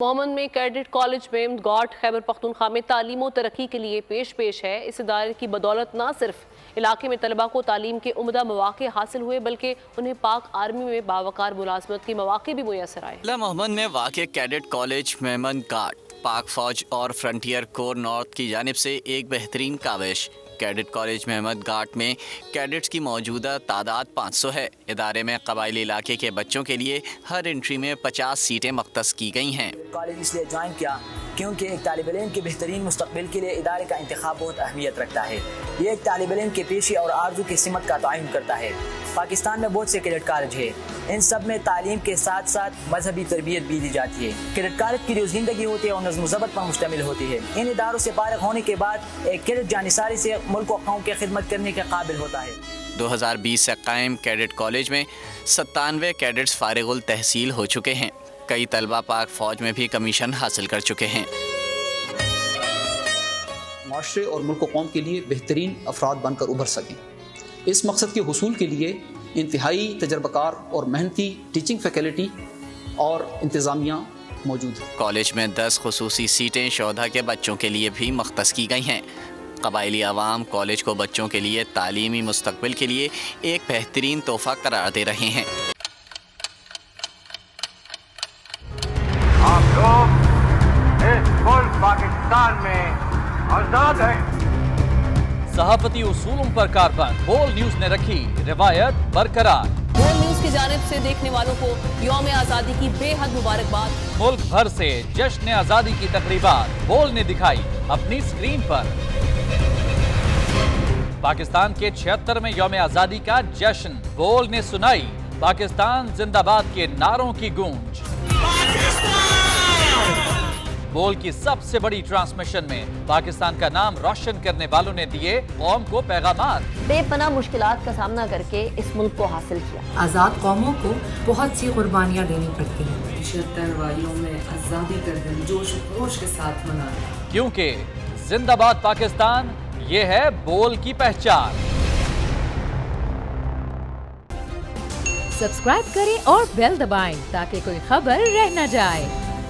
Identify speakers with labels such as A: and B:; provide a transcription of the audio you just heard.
A: मोहम्मद में cadet college में got Khyber Pakhtunkhwa में तालीम और तरक्की के लिए पेश है। इस इदारे की बदौलत न सिर्फ इलाके में तलबा को तालीम के उम्दा मौके हासिल हुए बल्कि उन्हें पाक आर्मी में बावकार मुलाजमत के मौके भी मुयसर आए।
B: मोहम्मद में वाक़ कैडेट कॉलेज मेमन घाट पाक फौज और फ्रंटियर कोर नॉर्थ की जानिब से एक बेहतरीन काविश। कैडेट कॉलेज मेहमद घाट में कैडेट्स की मौजूदा तादाद 500 है। इदारे में कबायली इलाके के बच्चों के लिए हर एंट्री में 50 सीटें मख्तस की गई हैं।
C: कॉलेज इसलिए ज्वाइन किया क्योंकि एक तालिब इल्म के बेहतरीन मुस्तकबिल के लिए इदारे का इंतखाब बहुत अहमियत रखता है। ये एक तालिब इल्म के पेशे और आरजू की सिमत का तयन करता है। पाकिस्तान में बहुत से कैडेट कॉलेज है, इन सब में तालीम के साथ साथ मजहबी तरबियत भी दी जाती है। कैडेट कॉलेज की जो जिंदगी होती है और नज़्म ज़ब्त पर मुश्तमिल होती है। इन इदारों से फारिग होने के बाद एक कैडेट जानिसारी से मुल्क और कौम की खिदमत करने के काबिल होता है।
B: 2020 से कायम कैडेट कॉलेज में 97 कैडेट्स फारिगुल तहसील हो चुके हैं। कई तलबा पाक फौज में भी कमीशन हासिल कर चुके हैं।
D: माशरे और मुल्क और कौम के लिए बेहतरीन अफराद बनकर उभर सकें, इस मकसद के हुसूल के लिए इंतहाई तजर्बाकार और मेहनती टीचिंग फैकल्टी और इंतज़ामिया मौजूद है।
B: कॉलेज में 10 खुसूसी सीटें शोधा के बच्चों के लिए भी मख्तस की गई हैं। कबायली आवाम कॉलेज को बच्चों के लिए तालीमी मुस्तकबिल के लिए एक बेहतरीन तोहफा करार दे रहे हैं।
E: आप लोग इस मुल्क पाकिस्तान में आजाद हैं।
F: सहाफती उसूलों पर कारबंद बोल न्यूज ने रखी रिवायत बरकरार।
A: बोल न्यूज की जानिब से देखने वालों को यौम आज़ादी की बेहद मुबारकबाद।
F: मुल्क भर से जश्न आज़ादी की तकरीबात बोल ने दिखाई अपनी स्क्रीन पर। पाकिस्तान के 76 में यौम आज़ादी का जश्न बोल ने सुनाई पाकिस्तान जिंदाबाद के नारों की गूंज। बोल की सबसे बड़ी ट्रांसमिशन में पाकिस्तान का नाम रोशन करने वालों ने दिए कौम को पैगामात।
G: बेपनाह मुश्किलात का सामना करके इस मुल्क को हासिल किया।
H: आज़ाद कौमों को बहुत सी कुर्बानियाँ देनी पड़ती हैं।
I: 76 वालियों में आज़ादी का दिन जोश खरोश के साथ मना,
F: क्योंकि जिंदाबाद पाकिस्तान ये है बोल की पहचान।
J: सब्सक्राइब करें और बेल दबाएं ताकि कोई खबर रह न जाए।